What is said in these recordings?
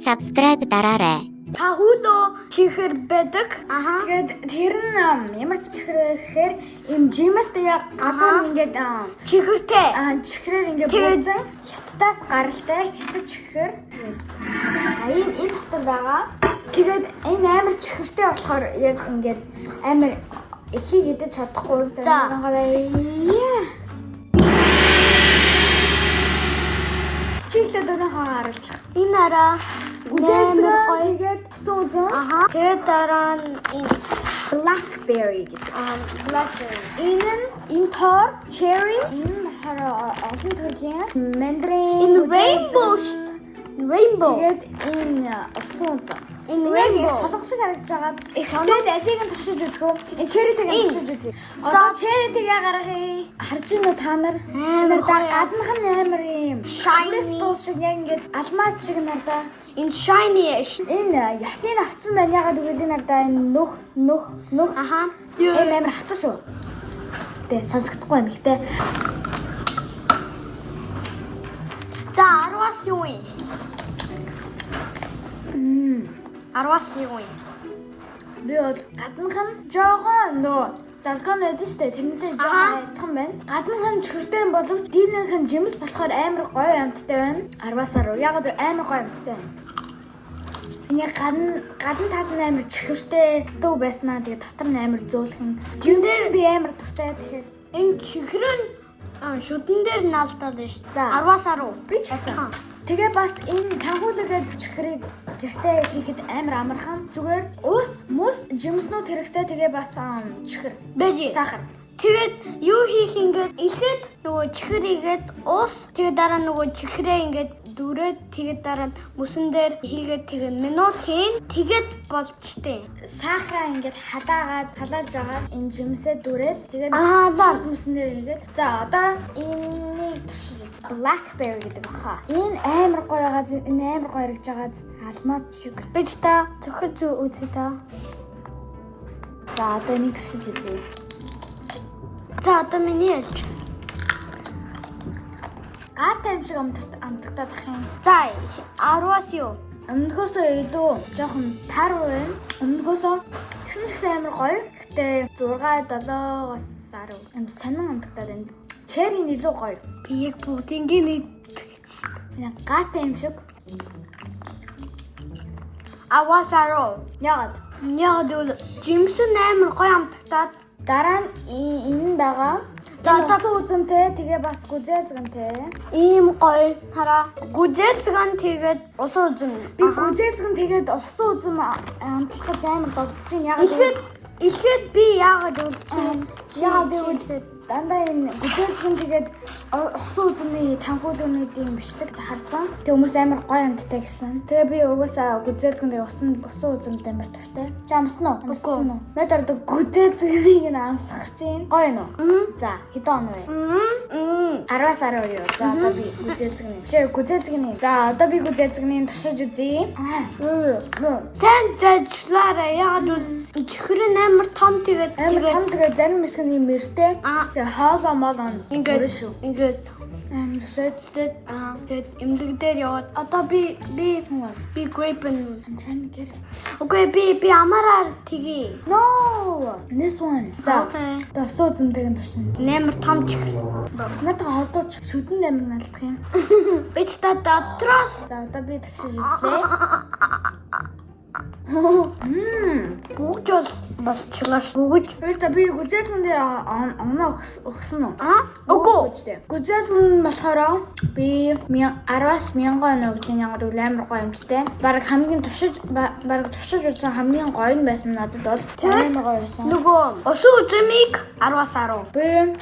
subscribe дараарай. Та хүүлөө чихэр байдаг. Тэгээд тэр нь ямар чихэр вэ гэхээр им жимэс тэгээ гадуур ингээд чихэртэй. Чихрээр ингээд бүрдсэн хятадаас гаралтай хятад чихэр. Энэ дотор байгаа. Тэгээд энэ амар чихэртэй болохоор яг ингээд амар ихийг идэж чадахгүй. За. Чихтэй дөрөв харуулж. Энэ араа үзэлцгээ тэгээд суусан. Тэгээд дараа нь blackberry гэдэг. Blackberry. Энэ тор cherry. Энэ хараа олон төрлийн mandarin. Rainbow. Тэгээд энэ суусан. Энэ rainbow солонгос шиг харагдаж байгаа. Эхлээд алийг нь туршиж үзэх үү? Энэ cherry-тэй туршиж үзье. Одоо cherry-тэй гаргая. Харж байна уу та нар? Амар гаднах нь амар юм. Shiny шиг яг ингээд алмаз шиг надаа. Энэ shiny-ish. Энэ ясын авцсан байна. Ягаад гэвэл энэ надаа энэ нүх. Амар хатуу шүү. Тэ сонсогдохгүй байна. Гэтэ. За 10-аас юу вэ? 10-аас юу вэ? Би бол гаднах нь жоохон жаргон байдаг шүү дээ. Тэрнтэй жоохон адилхан байна. Гаднах нь чихэртэй боловч дийлэнх нь жимс болохоор амар гоё амттай байна. 10-аас 10. Яг амар гоё амттай байна. Энэ гадна тал нь амар чихэртэй дүү байснаа. Тэгээ дотор нь амар зөөлхөн. Жимдэр би амар дуртай. Тэгэхээр энэ чихэр нь шүдэн дээр наалтаад байна шүү. За 10-аас 10. Би ч гэсэн. Тэгээ бас энэ тангуулгээд чихрийг гэртээ хийхэд амар амархан. Зүгээр мус жимснүүд хэрэгтэй. Тэгээ бас чихэр бэж сахар. Тэгээд юу хийх ингээд эхлээд нөгөө чихэр игээд тэгээд дараа нөгөө чихрээ ингээд дүрээд тэгээд дараа мөсөн дээр хийгээд тэгээд минут хийн тэгээд болчтой. Сахараа ингээд халааж байгаа энэ жимсээ дүрээд тэгээд мөсөн дээр хийгээд за одоо энэний туршиж blackberry гэдэг баха. Энэ амар гоё байгаа. Энэ амар гоё харагдаж байгаа. Алмаз шиг. Бэж та цохиж үзье та. За одоо энийг туршиж үзье. За одоо миний ялч. Гаатай юм шиг амтагтаад ах юм. За 10-аас юу? Өмнөхөөсөө илүү жоохон тар байна. Өмнөхөөсөө тэгсэн амар гоё. Гэтэ 6-7-аас 10 юм сонин амтагтаад байна. Cherry нь илүү гоё. Би яг бүгднийг нэг гаатай юм шиг. Аваасароо. Ягаад гэвэл жимс амар гоё амтагтаад дараа нь энэ байгаа. Усан үзэмтэй тэгээ бас гүзээзгэнтэй. Ийм гоё хараа. Гүзээзгэн тэгээд усан үзэм. Би гүзээзгэн тэгээд усан үзэм амтлах гэж амар бодож байна. Эхлээд би яагаад гэвэл дандаа энэ гүзээзгэн тэгээд усан үзэмний танхуулуудын бичлэг харсан. Тэг хүмүүс амар гоё амттай гэсэн. Тэгээ би угаасаа гүзээзгэн тэгээд усан үзэмтэй амар дуртай. Амсан уу? Мэдэр гүзээзгэнийг нь амсах чинь гоё нөө. За хэдэн он вэ? 10-аас 10 юу. За одоо би гүзээзгэний. За одоо би гүзээзгэний туршиж үзье. Сэн зэжлаараа яагаад гэвэл чихэр нь амар том тэгээд зарим хэсэг нь мэртэй. Хаалаа маалаа ингээд тэгээд эмнэлэг дээр яваад одоо би grape and I'm trying to get it. Okay би амараар тгий. No. This one. За. Дасуу зэмдэг турсан. Нэмэр том чихэр. Надад холдооч шүдэн нэмэр налдах юм. Би ч та дотроос. За одоо би туршиж үзлээ. Бүгд бас чилаш бүгд. Би гүзээзэндээ оноо өгсөн үү? Үгүй. Гүзээзэн болохоор би 10-аас 1000 оноо өгсөн ямар амар гоё юмтай. Бараг туршиж үзсэн хамгийн гоё нь байсан надад бол амар гоё байсан. Нөгөө усан үзмийг 10-аас 10. Би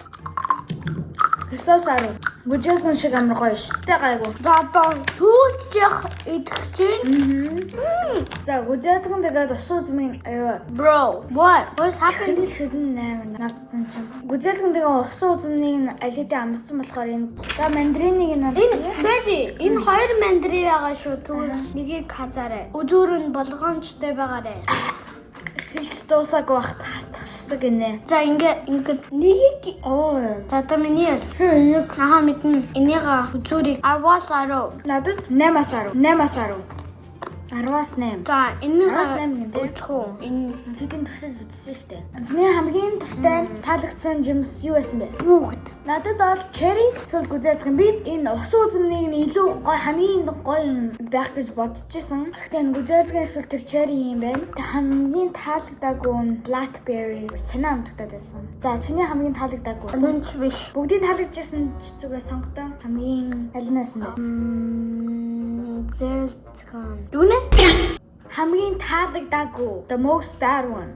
9-аас 10. Гүзээзэн шиг амар гоё ш. Тэ гайгүй. За одоо түүчих идэх чинь. За гүзээзэн тэгээд усан үзмийн bro. What happened? Шүдэн 8 надсан чинь. Гүзээзэн тэгээд усан үзмнийг алидэ амссан болохоор энэ мандариныг нь амссан. Энэ хоёр мандарин байгаа шүү. Тэгвэл нэгийг хазаарай. Өдөр нь болгоомжтой байгаарай. Хэлж дуусаагүй багт хатдаг гинэ. За ингээд нэгийг тата миний ял. Мэднэ. Энийга хүчүүрийг 10-аас 10. Надад 8-аас 10. 10-аас 8. За энэ 10-аас 8 гэнэ. Өчхөө. Энэ Тэдийн туршиж үзсэн шүү дээ. Миний хамгийн туртай таалагдсан жимс юу байсан бэ? бүгд. Надад бол cherry эсвэл гүзээдэг юм. Би энэ ус үзмнийг нь илүү гоё хамгийн гоё байх гэж бодож байсан. Гэхдээ энэ гүзээдэг эсвэл тэр cherry юм байна. Тэг хамгийн таалагдаагүй нь blackberry санаа амтгтаад байсан. За чиний хамгийн таалагдаагүй. Лунч биш. Бүгдийг таалагдчихсан ч зүгээр сонготой. Хамгийн аль нь байсан бэ? Зэлцгэн. Юу нэ? Хамгийн таалагдаагүй. The most bad one.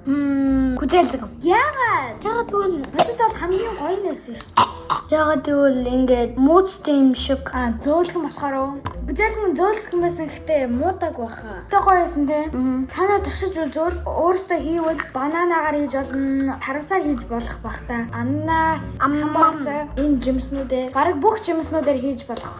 Гүзээлдэг. Яагаад? Ягаад тэгвэл Надад бол хамгийн гоё нэсэн шүү дээ. ягаад тэгвэл ингээд мууцтай юм шиг. Зөөлгөн болохоор уу? Бүзэлгэн зөөлгөн байсан гэхдээ муудаг баха. Тэ гоё байсан те. Та нар туршиж үзвэл өөрөөсөө хийвэл бананаагаар хийж болно, харамсаар хийж болох бах та. Ананас, хамбартай энэ жимснүүдээр бараг бүх жимснүүдээр хийж болох.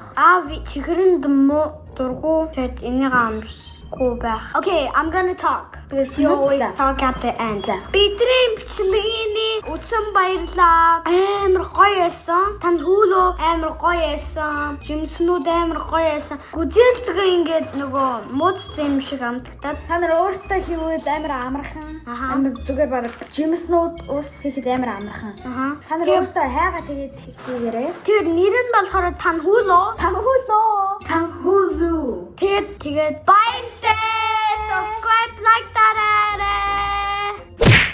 Чихэрэнд муу дургу тэгэд энийг амжсахгүй байх. Okay, I'm gonna talk because you always talk at the end. Бидний бичлэгийн үзсэн баярлаа. Амар гоё байсан. Танд хүлөө амар гоё байсан. Жимснүүд амар гоё байсан. Гүзээлцгээ ингээд нөгөө мууцтай юм шиг амтагтаад Та нар өөрөөсөө хийвэл амар амархан. Амар зүгээр бараг жимснүүд ус хийхэд амар амархан. Та нар өөрөөсөө хайгаа тэгээд хийгээрэй. тэгээд нэр нь болохоор танхүлөө. Танхуулоо. Тэгээд bye.